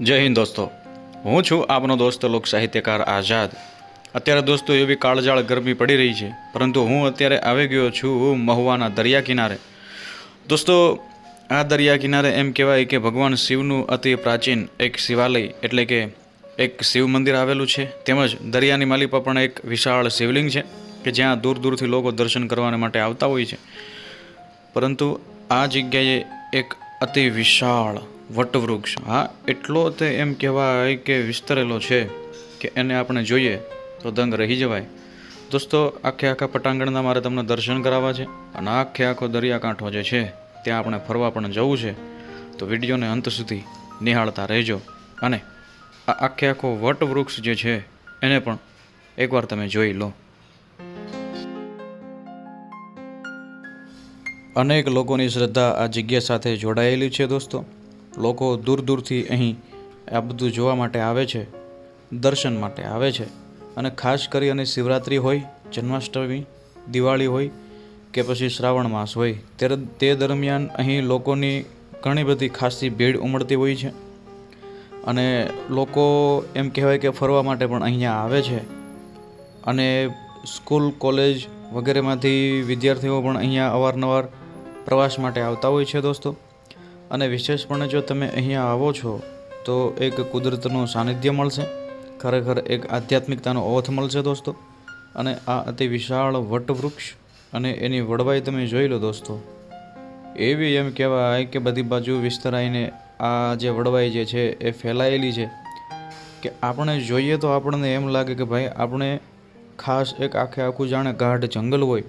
જય હિન્દ દોસ્તો, હું છું આપનો દોસ્ત લોક સાહિત્યકાર આઝાદ। અત્યારે દોસ્તો એવી કાળઝાળ ગરમી પડી રહી છે, પરંતુ હું અત્યારે આવી ગયો છું મહુવાના દરિયા કિનારે। દોસ્તો, આ દરિયા કિનારે એમ કહેવાય કે ભગવાન શિવનું અતિ પ્રાચીન એક શિવાલય એટલે કે એક શિવ મંદિર આવેલું છે, તેમજ દરિયાની માલી પર પણ એક વિશાળ શિવલિંગ છે કે જ્યાં દૂર દૂરથી લોકો દર્શન કરવા માટે આવતા હોય છે। પરંતુ આ જગ્યાએ એક અતિ વિશાળ વટવૃક્ષ, હા એટલો તે એમ કહેવાય કે વિસ્તરેલો છે કે એને આપણે જોઈએ તો દંગ રહી જવાય। દોસ્તો, આખા પટાંગણના મારે તમને દર્શન કરાવવા છે અને આખો દરિયાકાંઠો જે છે ત્યાં આપણે ફરવા પણ જવું છે, તો વિડીયોને અંત સુધી નિહાળતા રહેજો અને આ આખો વટવૃક્ષ જે છે એને પણ એકવાર તમે જોઈ લો। અનેક લોકોની શ્રદ્ધા આ જગ્યા સાથે જોડાયેલી છે। દોસ્તો, લોકો દૂર દૂરથી અહીં આ બધું જોવા માટે આવે છે, દર્શન માટે આવે છે અને ખાસ કરી અને શિવરાત્રિ હોય, જન્માષ્ટમી, દિવાળી હોય કે પછી શ્રાવણ માસ હોય ત્યારે તે દરમિયાન અહીં લોકોની ઘણી બધી ખાસી ભીડ ઉમડતી હોય છે અને લોકો એમ કહેવાય કે ફરવા માટે પણ અહીંયા આવે છે અને સ્કૂલ, કોલેજ વગેરેમાંથી વિદ્યાર્થીઓ પણ અહીંયા અવારનવાર પ્રવાસ માટે આવતા હોય છે દોસ્તો। અને વિશેષપણે જો તમે અહીંયા આવો છો તો એક કુદરતનું સાનિધ્ય મળશે, ખરેખર એક આધ્યાત્મિકતાનો ઓથ મળશે દોસ્તો। અને આ અતિ વિશાળ વટવૃક્ષ અને એની વડવાઈ તમે જોઈ લો દોસ્તો, એવી એમ કહેવાય કે બધી બાજુ વિસ્તરાઈને આ જે વડવાઈ જે છે એ ફેલાયેલી છે કે આપણે જોઈએ તો આપણને એમ લાગે કે ભાઈ આપણે ખાસ એક આખું જાણે ગાઢ જંગલ હોય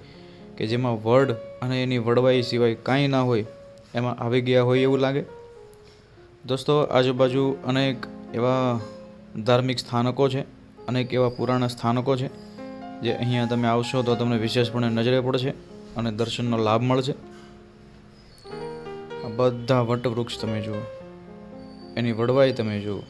કે જેમાં વડ અને એની વડવાઈ સિવાય કાંઈ ના હોય, એમાં આવી ગયા હોય એવું લાગે। દોસ્તો, આજુબાજુ અનેક એવા ધાર્મિક સ્થાનકો છે, અનેક એવા પુરાણા સ્થાનકો છે જે અહીંયા તમે આવશો તો તમને વિશેષપણે નજરે પડશે અને દર્શનનો લાભ મળશે। આ બધા વટવૃક્ષ તમે જુઓ, એની વડવાઈ તમે જુઓ।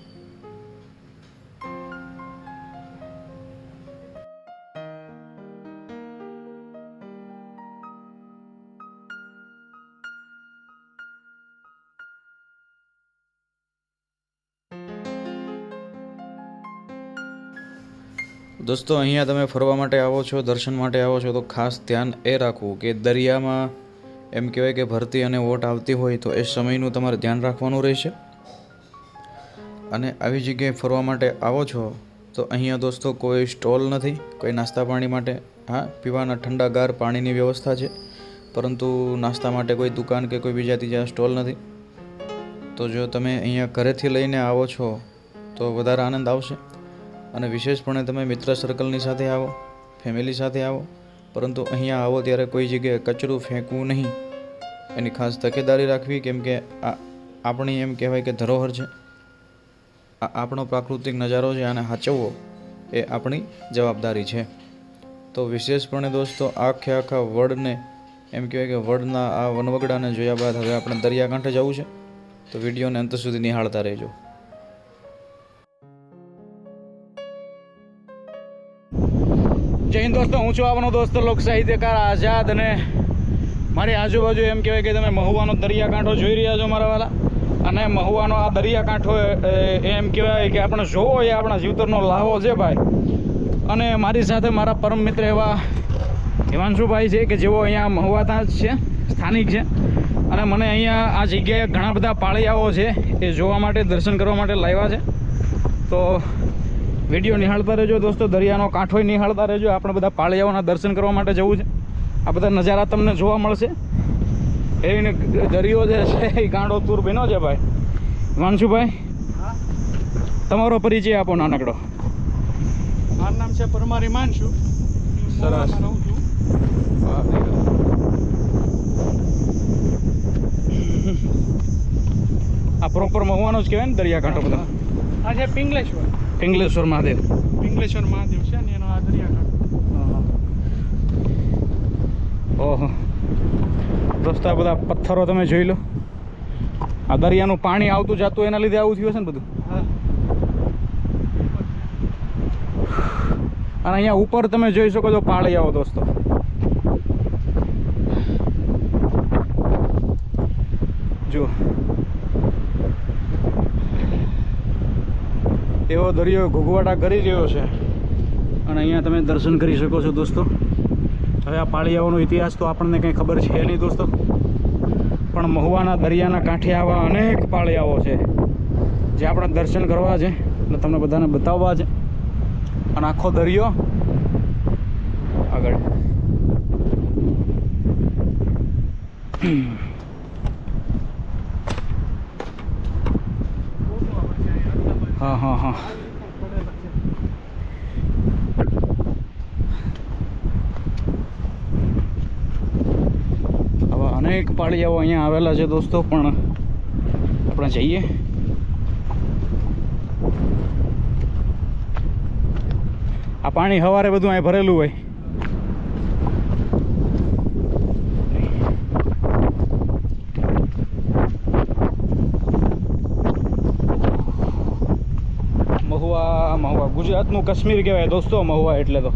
દોસ્તો, અહીંયા તમે ફરવા માટે આવો છો, દર્શન માટે આવો છો તો ખાસ ધ્યાન એ રાખવું કે દરિયામાં એમ કહેવાય કે ભરતી અને ઓટ આવતી હોય તો એ સમયનું તમારે ધ્યાન રાખવાનું રહેશે। અને આવી જગ્યાએ ફરવા માટે આવો છો તો અહીંયા દોસ્તો કોઈ સ્ટોલ નથી, કોઈ નાસ્તા પાણી માટે, હા પીવાના ઠંડાગાર પાણીની વ્યવસ્થા છે, પરંતુ નાસ્તા માટે કોઈ દુકાન કે કોઈ બીજા ત્રીજા સ્ટોલ નથી। તો જો તમે અહીંયા ઘરેથી લઈને આવો છો તો વધારે આનંદ આવશે અને વિશેષપણે તમે મિત્ર સર્કલની સાથે આવો, ફેમિલી સાથે આવો, પરંતુ અહીંયા આવો ત્યારે કોઈ જગ્યાએ કચરું ફેંકવું નહીં, એની ખાસ તકેદારી રાખવી, કેમ કે આ આપણી એમ કહેવાય કે ધરોહર છે, આ આપણો પ્રાકૃતિક નજારો છે, આને સાચવવો એ આપણી જવાબદારી છે। તો વિશેષપણે દોસ્તો આખા વડને એમ કહેવાય કે વડના આ વનવગડાને જોયા બાદ હવે આપણે દરિયાકાંઠે જવું છે, તો વિડીયોને અંત સુધી નિહાળતા રહેજો। જય હિન્દ દોસ્તો, હું છું આપનો દોસ્ત લોક સાહિત્યકાર આઝાદ અને મારી આજુબાજુ એમ કહેવાય કે તમે મહુવાનો દરિયાકાંઠો જોઈ રહ્યા છો મારા વાલા। અને મહુવાનો આ દરિયાકાંઠો એમ કહેવાય કે આપણે જોવો એ આપણા જીવતરનો લાવો છે ભાઈ। અને મારી સાથે મારા પરમ મિત્ર એવા હિમાંશુભાઈ છે કે જેઓ અહીંયા મહુવાના જ છે, સ્થાનિક છે અને મને અહીંયા આ જગ્યાએ ઘણા બધા પાળિયાઓ છે એ જોવા માટે, દર્શન કરવા માટે લાવ્યા છે। તો વિડીયો નિહાળતા રહેજો દોસ્તો, દરિયાનો કાંઠો નિહાળતા રહેજો। આપણે બધા પાળિયાઓના દર્શન કરવા માટે જવું છે, આ બધા નજારા તમને જોવા મળશે। એને દરિયો જે છે એ ગાંડો તૂર બન્યો છે ભાઈ। હિમાંશુભાઈ, તમારો પરિચય આપો નાનકડો। મારું નામ છે પરમાર હિમાંશુ, સરસ। રહું છું। આ પ્રોપર મહુવાનો જ કહેવાય ને દરિયાકાંઠો બધો? આ છે પિંગલેશ્વર મહાદેવ। પિંગલેશ્વર મહાદેવ છે ને એનો આ દરિયાકાંઠો। ઓહો દોસ્તો, આ બધા પથ્થરો તમે જોઈ લો, આ દરિયાનું પાણી આવતું જતું એના લીધે આવું થયું હશે ને બધું। હા, અને અહીંયા ઉપર તમે જોઈ શકો છો પાળિયાઓ દોસ્તો, જુઓ એવો દરિયો ઘૂઘવાટા કરી રહ્યો છે અને અહીંયા તમે દર્શન કરી શકો છો દોસ્તો. હવે આ પાળિયાઓનો ઇતિહાસ તો આપણને કંઈ ખબર છે નહીં દોસ્તો, પણ મહુવાના દરિયાના કાંઠે આવા અનેક પાળિયાઓ છે જે આપણે દર્શન કરવા છે અને તમને બધાને બતાવવા છે. અને આખો દરિયો આગળ હા હા હા આવા અનેક પાળિયાઓ અહીંયા આવેલા છે દોસ્તો. પણ આપણે જઈએ. આ પાણી સવારે બધું અહીં ભરેલું હોય. મહુવા ગુજરાતનું કાશ્મીર કહેવાય દોસ્તો. મહુવા એટલે તો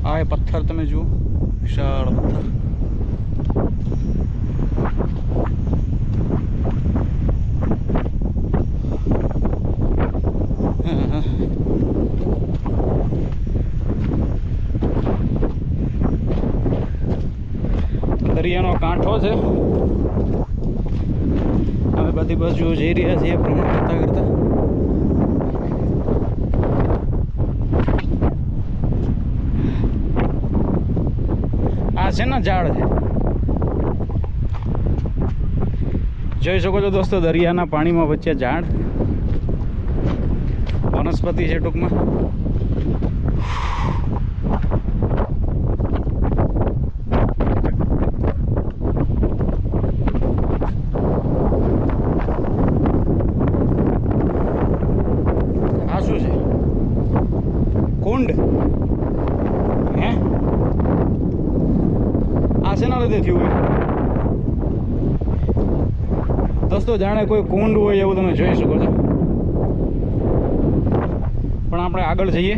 આ એ પથ્થર તમે જુઓ, વિશાળ પથ્થર. દરિયાનો કાંઠો છે. અમે બધી બાજુ જઈ રહ્યા છીએ ભ્રમણ કરતા કરતા. આ છે ને ઝાડ છે, જોઈ શકો છો દોસ્તો. દરિયાના પાણીમાં વચ્ચે ઝાડ, વનસ્પતિ છે ટૂંકમાં. આ શું છે? કુંડ હે? આ શેના લીધે થયું હોય દોસ્તો? જાણે કોઈ કુંડ હોય એવું તમે જોઈ શકો છો. પણ આપણે આગળ જઈએ.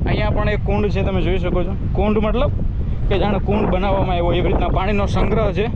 અહીંયા પણ એક કુંડ છે, તમે જોઈ શકો છો. કુંડ મતલબ કે જાણે કુંડ બનાવવામાં આવ્યો એવી રીતના પાણીનો સંગ્રહ છે.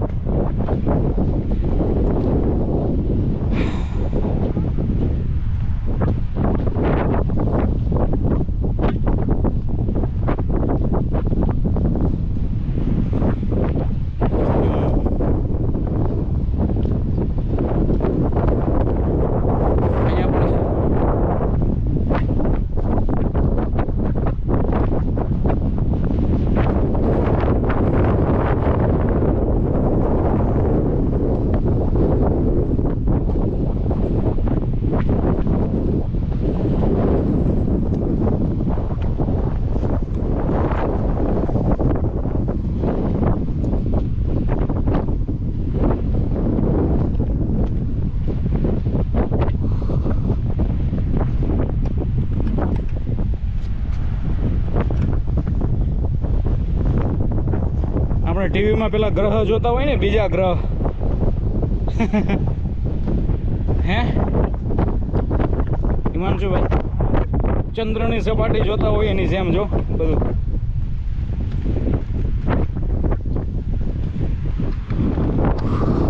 આપણે ટીવીમાં પેલા ગ્રહ જોતા હોય ને, બીજા ગ્રહ હે હિમાંશુભાઈ, ચંદ્રની સપાટી જોતા હોય એની જેમ જો બધું.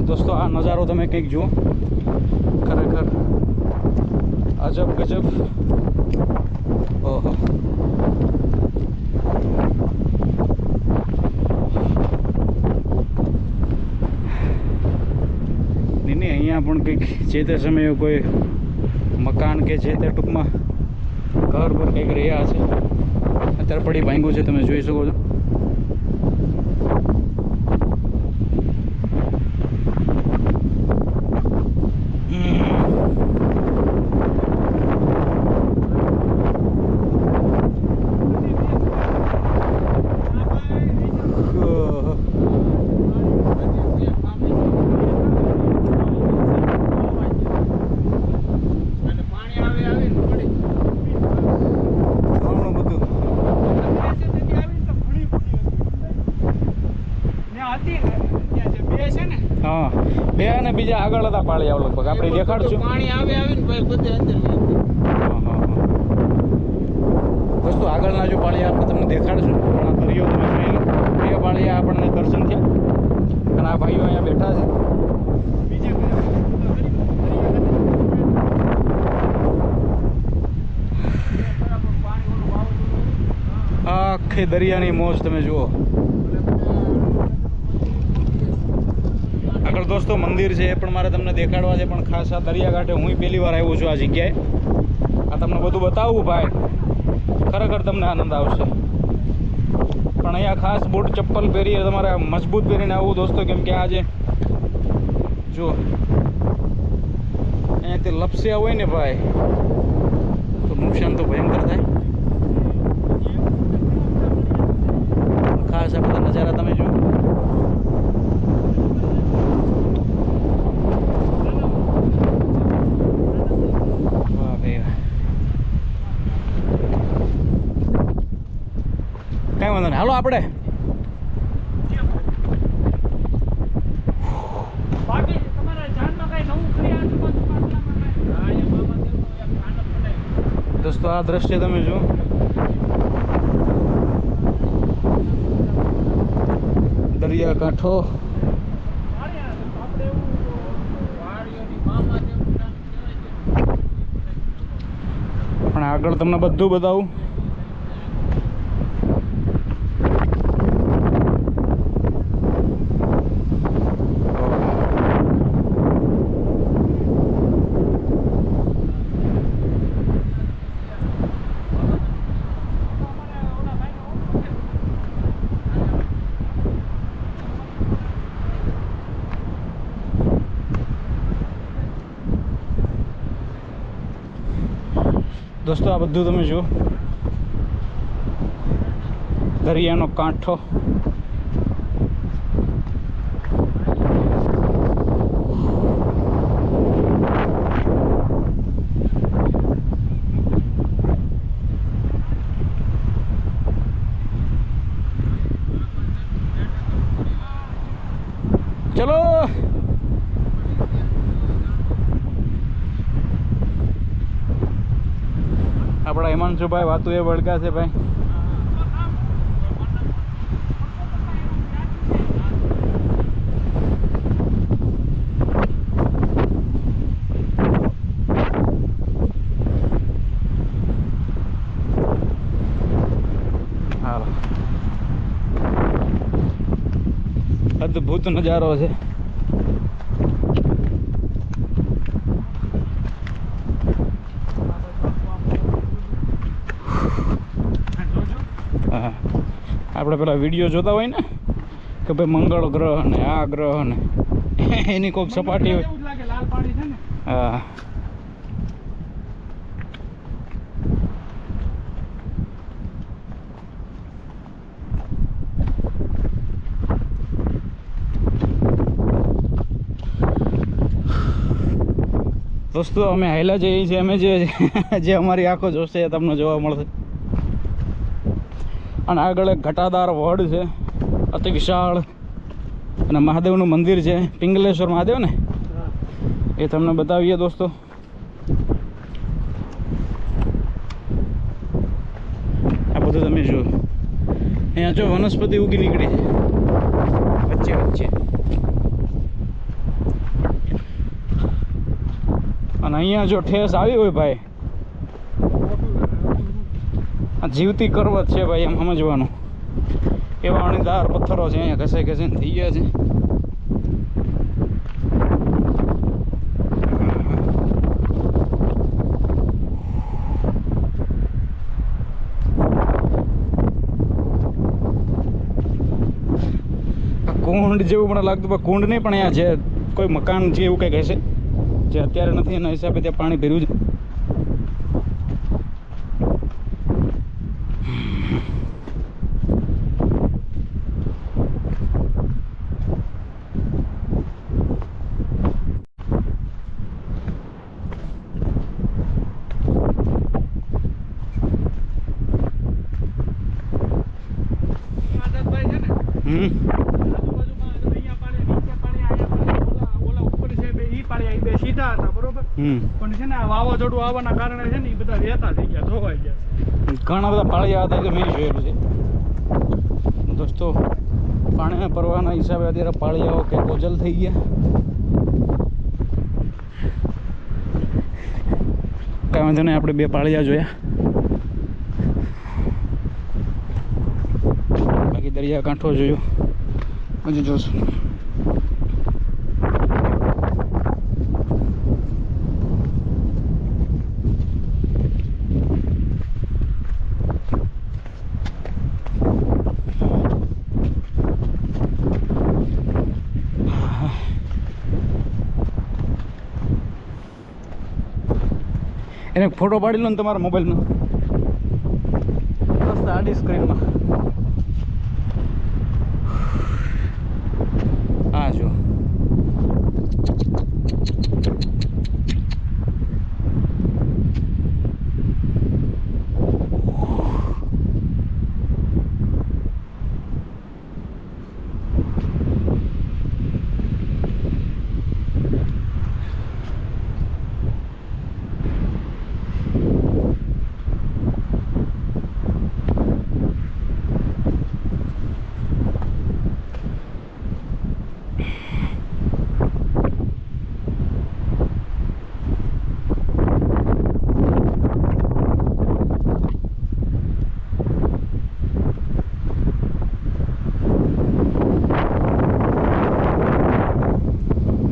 દોસ્તો આ નજારો તમે કંઈક જુઓ, ખરેખર અજબ ગજબ. ઓહો, અહીંયા પણ કંઈક જે તે સમયે કોઈ મકાન કે જે તે ટૂંકમાં ઘર પર કંઈક રહ્યા છે. અત્યારે પડી ભાંગ્યું છે, તમે જોઈ શકો છો. હા, બે અને બીજા આગળ હતા પાળિયા લગભગ. આપણે દેખાડશું. પાણી આવે ને ભાઈ બધે અંદર. દોસ્તો આગળના જો પાળિયા આપણે તમને દેખાડશું. પણ આ દરિયો તમે જોઈ લો. બે પાળિયા આપણને દર્શન થયા અને આ ભાઈઓ અહીંયા બેઠા છે. બીજે આખી દરિયાની મોજ તમે જુઓ. આગળ દોસ્તો મંદિર છે એ પણ મારે તમને દેખાડવા છે, પણ ખાસ આ દરિયાકાંઠે હું પહેલી વાર આવ્યો છું આ જગ્યાએ. આ તમને બધું બતાવવું ભાઈ, ખરેખર તમને આનંદ આવશે. પણ અહીંયા ખાસ બૂટ ચપ્પલ પહેરીએ તમારે મજબૂત પહેરીને આવવું દોસ્તો, કેમ કે આજે જો અહીંયાથી લપસ્યા હોય ને ભાઈ તો નુકસાન તો ભયંકર થાય. ખાસ આ બધા નજારા તમે જુઓ. વાહ ભાઈ, કાંઈ વાંધો નહીં, હાલો આપણે બાકી તમારા જાનમાં કઈ નવું ખરી આજુબાજુ? દોસ્તો આ દ્રશ્ય તમે જુઓ. દરિયાકાંઠો પણ આગળ તમને બધું બતાવું. દોસ્તો આ બધું તમે જુઓ, દરિયાનો કાંઠો. ચલો આપણા હિમાંશુભાઈ વાતું એ વળગા છે ભાઈ. હાલો, અદ્ભુત નજારો છે. આપણે પેલા વિડીયો જોતા હોય ને કે ભાઈ મંગળ ગ્રહ ને આ ગ્રહ ને એની કોઈક સપાટી હોય. એવું જ લાગે, લાલ પાણી છે ને. હા, દોસ્તો અમે હાઈલા જઈએ છીએ. અમે જે અમારી આંખો જોશે એ તમને જોવા મળશે. અને આગળ એક ઘટાદાર વડ છે, અતિ વિશાળ, અને મહાદેવનું મંદિર છે, પિંગલેશ્વર મહાદેવ ને, એ તમને બતાવીએ દોસ્તો. આ બધું તમે જુઓ. અહીંયા જો વનસ્પતિ ઉગી નીકળી છે વચ્ચે વચ્ચે. અને અહીંયા જો ઠેસ આવી હોય ભાઈ, આ જીવતી કરવત છે ભાઈ, એમ સમજવાનું. એવા અણીદાર પથ્થરો છે અહીંયા, ઘસાઈ ઘસાઈને થઈ ગયા છે. કુંડ જેવું મને લાગતું, પણ કુંડ નહીં, પણ અહીંયા જે કોઈ મકાન છે એવું કંઈક હશે જે અત્યારે નથી, એના હિસાબે ત્યાં પાણી ભર્યું છે. આઝાદભાઈ છે ને, આજુબાજુમાં અહીંયા પાડે, નીચે પાડે, અહીંયા પાડે, ઓલા ઉપર છે બે, ઈ પાડે, ઈ બે સીધા હતા, બરોબર. પણ છે ને આ વાવાઝોડું આવવાના કારણે છે ને એ બધા વહેતા થઈ ગયા, ધોવાઈ ગયા. ઘણા બધા પાળિયા હતા, મેં જોયેલું છે દોસ્તો. પાણીના પ્રવાહના હિસાબે અત્યારે પાળિયાઓ કે ઓજલ થઈ ગયા. કાંઈ વાંધો નહીં, આપણે બે પાળિયા જોયા. દરિયાકાંઠો જોયો, હજી જોશું. એને ફોટો પાડી લો ને તમારા મોબાઈલનો, મસ્ત આડી સ્ક્રીનમાં. હા જો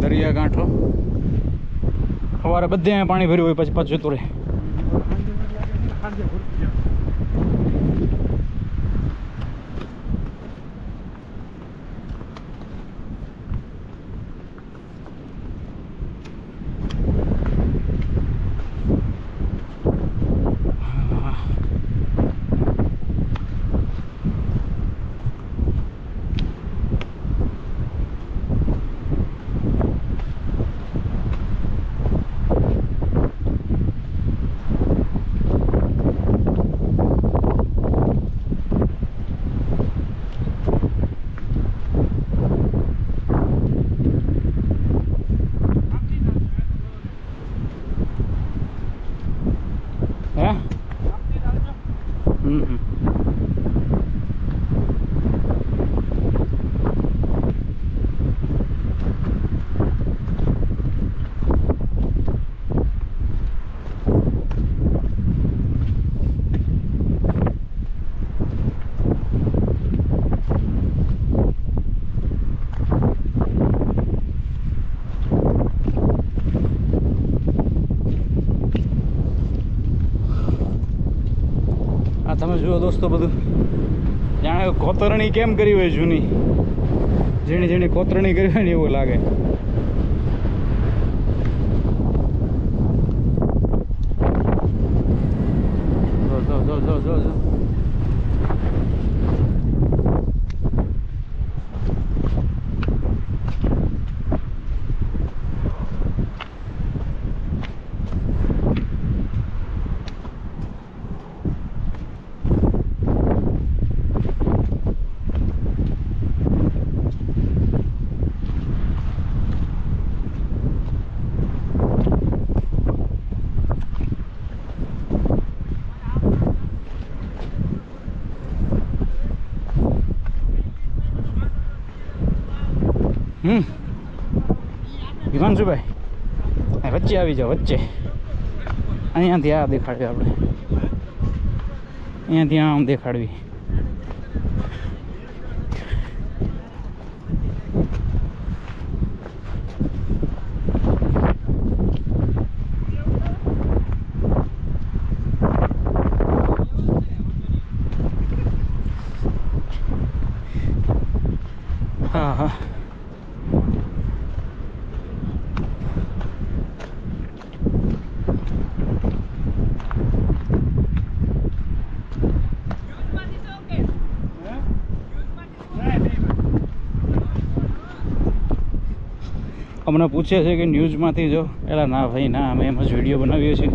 દરિયાકાંઠો. સવારે બધે અહીંયા પાણી ભર્યું હોય, પછી પાછું જતું રહે. સાંજે ભૂરતી જાય. તમે જુઓ દોસ્તો, બધું જાણે કોતરણી કેમ કરી હોય જૂની, જેણી જેણી કોતરણી કરી હોય ને એવું લાગે. જો જો જો જો જો હિમાંશુભાઈ વચ્ચે આવી જાઓ, વચ્ચે. અહીંયાથી આ દેખાડવી આપણે, અહીંયાથી આમ દેખાડવી. હા હા અમને પૂછે છે કે ન્યૂઝમાંથી જો. એલા ના ભાઈ ના, અમે એમ જ વિડીયો બનાવીએ છીએ.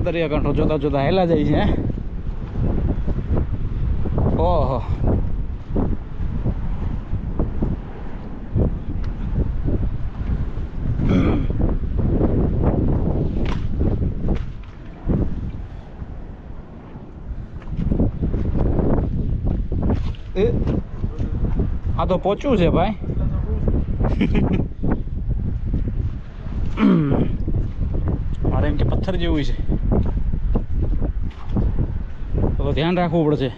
દરિયાકાંઠો જોતા જોતા હેલા જાય છે. ઓહો આ તો પહોંચવું છે ભાઈ. મારે એમ કે પથ્થર જેવું છે, તો ધ્યાન રાખવું પડશે.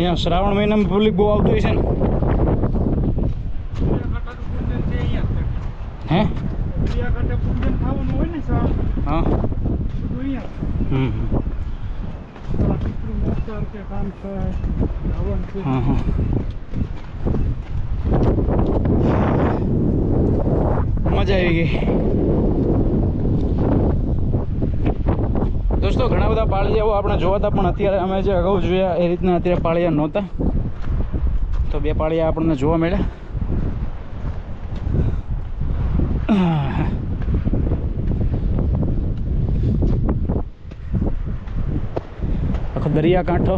અહીંયા શ્રાવણ મહિનામાં પબ્લિક બહુ આવતું હોય છે ને દરિયાકાંઠાનું પૂજન છે અહીંયા જ. હે દરિયાકાંઠે પૂજન થવાનું હોય ને સર હા બધું અહીંયા જ. હમ થોડા પિતૃ મોક્ષર કે કામ છે હવન છે. હા હા મજા આવી ગઈ દોસ્તો. ઘણા બધા પાળિયાઓ આપણે જોવાતા પણ અત્યારે અમે જે અગાઉ જોયા એ રીતના અત્યારે પાળિયા નહોતા, તો 2 પાળિયા આપણને જોવા મળ્યા. આખો દરિયાકાંઠો